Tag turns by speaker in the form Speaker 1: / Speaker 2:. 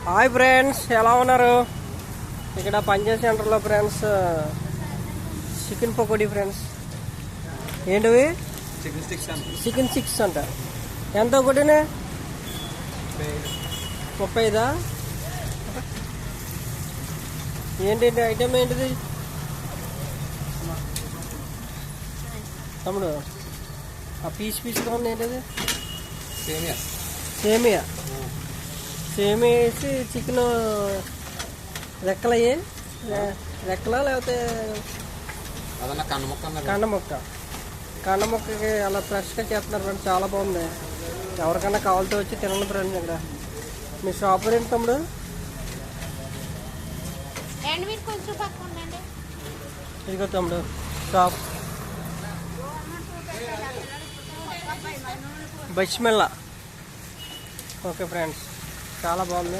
Speaker 1: Hi friends, ఎలా ఉన్నారు? ఇక్కడ పంచాయత్ సెంటర్లో ఫ్రెండ్స్ చికెన్ పకోడీ ఫ్రెండ్స్. ఏంటివి? చికెన్ స్టిక్స్ అంట. ఎంత ఒకటినే? 35. ఏంటి ఐటమ్ ఏంటిది తమ్ముడు? ఆ పీస్గా ఉంది ఏంటిది? సేమియా వేసి చికెన్ రెక్కలయ్యి రెక్కలా లేకపోతే కండ ముక్కకి అలా ఫ్రెష్గా చేస్తున్నారు ఫ్రెండ్స్. చాలా బాగుంది. ఎవరికైనా కావాలితో వచ్చి తినండి ఫ్రెండ్స్. ఇక్కడ మీ షాప్ ఏంటి తమ్ముడు? ఇదిగో తమ్ముడు షాప్ బస్మెల్లా. ఓకే ఫ్రెండ్స్, చాలా బాగుంది.